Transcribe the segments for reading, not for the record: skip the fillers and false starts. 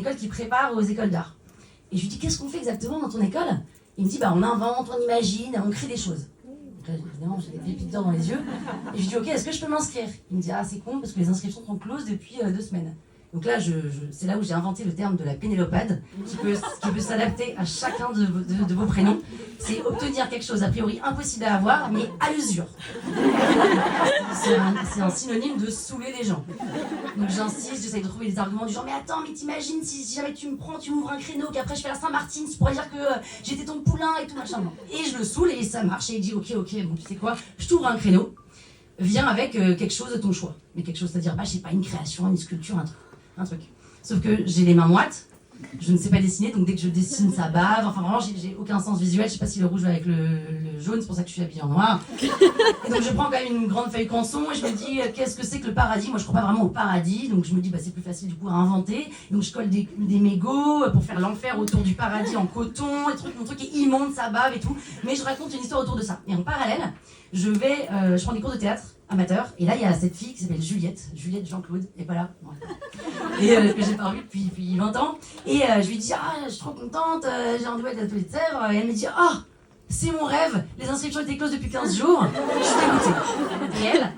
école qui prépare aux écoles d'art. Et je lui dis, qu'est-ce qu'on fait exactement dans ton école? Il me dit, on invente, on imagine, on crée des choses. Donc là, évidemment, j'ai des pépites d'or dans les yeux. Et je lui dis, ok, est-ce que je peux m'inscrire? Il me dit, ah, c'est con, parce que les inscriptions sont closes depuis 2 semaines. Donc là, c'est là où j'ai inventé le terme de la pénélopade, qui peut s'adapter à chacun de vos prénoms. C'est obtenir quelque chose a priori impossible à avoir, mais à l'usure. C'est un synonyme de saouler les gens. Donc j'insiste, j'essaye de trouver des arguments du genre, mais attends, mais t'imagines si jamais tu me prends, tu m'ouvres un créneau, qu'après je fais la Saint-Martin, tu pourrais dire que j'étais ton poulain et tout machin. Et je le saoule et ça marche. Et il dit, ok, bon, tu sais quoi, je t'ouvre un créneau, viens avec quelque chose de ton choix. Mais quelque chose, c'est-à-dire, je sais pas, une création, une sculpture, un truc. Sauf que j'ai les mains moites, je ne sais pas dessiner, donc dès que je dessine, ça bave. Enfin, vraiment, j'ai aucun sens visuel. Je sais pas si le rouge va avec le jaune, c'est pour ça que je suis habillée en noir. Et donc, je prends quand même une grande feuille canson et je me dis, qu'est-ce que c'est que le paradis? Moi, je crois pas vraiment au paradis, donc je me dis, c'est plus facile du coup à inventer. Donc, je colle des mégots pour faire l'enfer autour du paradis en coton, mon truc est immonde, ça bave et tout. Mais je raconte une histoire autour de ça. Et en parallèle, je prends des cours de théâtre amateur, et là il y a cette fille qui s'appelle Juliette Jean-Claude, elle est pas là, ouais. Et que j'ai pas vue depuis 20 ans, et je lui dis, je suis trop contente, j'ai un duel d'Atelier de Sèvres, et elle me dit, c'est mon rêve, les inscriptions étaient closes depuis 15 jours, je suis dégoûtée. Et elle,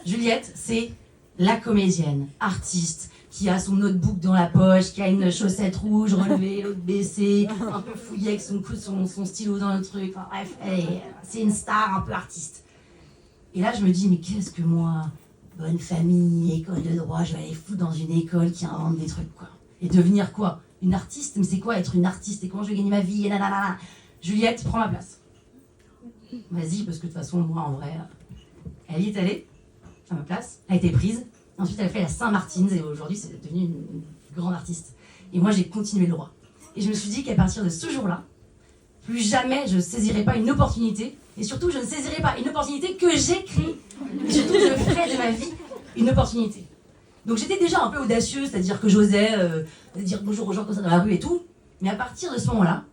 Juliette, c'est la comédienne, artiste, qui a son notebook dans la poche, qui a une chaussette rouge relevée, l'autre baissée, un peu fouillée avec son stylo dans le truc, enfin bref, c'est une star un peu artiste. Et là, je me dis, mais qu'est-ce que moi, bonne famille, école de droit, je vais aller foutre dans une école qui invente des trucs, quoi. Et devenir quoi? Une artiste? Mais c'est quoi être une artiste? Et comment je vais gagner ma vie? Et nanana. Juliette, prends ma place. Vas-y, parce que de toute façon, moi, en vrai, elle y est allée, à ma place, elle a été prise. Ensuite, elle a fait la Saint-Martin, et aujourd'hui, c'est devenu une grande artiste. Et moi, j'ai continué le droit. Et je me suis dit qu'à partir de ce jour-là, plus jamais je saisirai pas une opportunité, et surtout je ne saisirai pas une opportunité que j'ai créée. Et surtout je ferai de ma vie une opportunité. Donc j'étais déjà un peu audacieuse, c'est-à-dire que j'osais dire bonjour aux gens comme ça dans la rue et tout. Mais à partir de ce moment-là,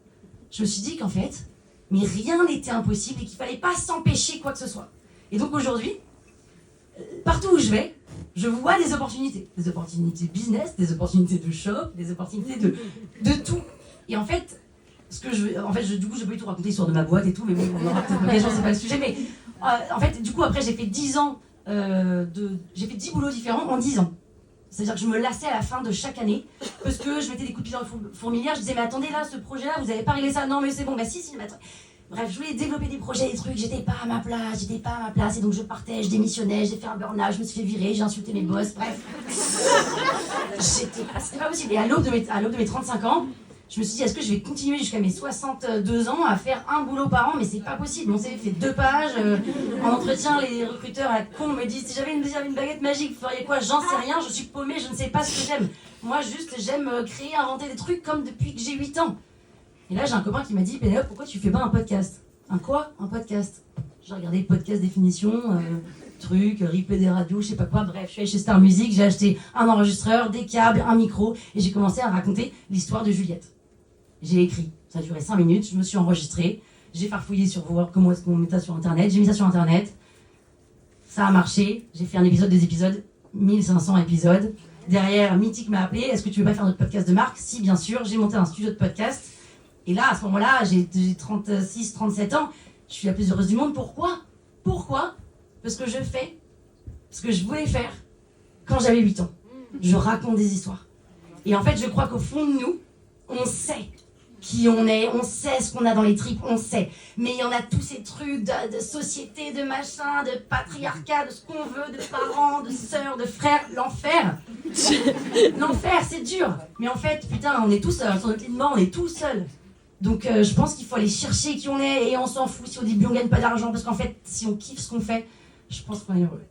je me suis dit qu'en fait, mais rien n'était impossible et qu'il fallait pas s'empêcher quoi que ce soit. Et donc aujourd'hui, partout où je vais, je vois des opportunités business, des opportunités de shop, des opportunités de tout. Et en fait, du coup, je peux pas tout raconter l'histoire de ma boîte et tout, mais bon, on aura peut-être l'occasion, c'est pas le sujet. Mais en fait, du coup, après, j'ai fait 10 ans, j'ai fait 10 boulots différents en 10 ans. C'est-à-dire que je me lassais à la fin de chaque année, parce que je mettais des coups de pied dans le fourmilière, je disais, mais attendez, là, ce projet-là, vous avez pas réglé ça? Non, mais c'est bon, si, mais attends. Bref, je voulais développer des projets, des trucs, j'étais pas à ma place, et donc je partais, je démissionnais, j'ai fait un burn-out, je me suis fait virer, j'ai insulté mes boss, bref. C'était pas possible. Et à l'aube de mes 35 ans, je me suis dit, est-ce que je vais continuer jusqu'à mes 62 ans à faire un boulot par an? Mais c'est pas possible. Mon CV fait 2 pages. En entretien, les recruteurs à la con me disent, si j'avais une baguette magique, vous feriez quoi? J'en sais rien, je suis paumée, je ne sais pas ce que j'aime. Moi, juste, j'aime créer, inventer des trucs comme depuis que j'ai 8 ans. Et là, j'ai un copain qui m'a dit, Pénélope, pourquoi tu fais pas un podcast? Un quoi? Un podcast. J'ai regardé le podcast définition, replay des radios, je sais pas quoi. Bref, je suis allée chez Star Music, j'ai acheté un enregistreur, des câbles, un micro, et j'ai commencé à raconter l'histoire de Juliette. J'ai écrit, ça a duré 5 minutes, je me suis enregistrée, j'ai farfouillé sur voir comment est-ce qu'on met ça sur internet, j'ai mis ça sur internet, ça a marché, j'ai fait un épisode, 2 épisodes, 1500 épisodes. Derrière, Mythique m'a appelé, est-ce que tu veux pas faire notre podcast de marque? Si, bien sûr, j'ai monté un studio de podcast, et là, à ce moment-là, j'ai 36, 37 ans, je suis la plus heureuse du monde. Pourquoi? Parce que je fais ce que je voulais faire quand j'avais 8 ans. Je raconte des histoires. Et en fait, je crois qu'au fond de nous, on sait qui on est, on sait ce qu'on a dans les tripes, on sait. Mais il y en a tous ces trucs de société, de machin, de patriarcat, de ce qu'on veut, de parents, de sœurs, de frères. L'enfer. L'enfer, c'est dur. Mais en fait, putain, on est tous seuls. Sur notre lit de mort, on est tous seuls. Donc je pense qu'il faut aller chercher qui on est et on s'en fout si au début on gagne pas d'argent. Parce qu'en fait, si on kiffe ce qu'on fait, je pense qu'on est heureux.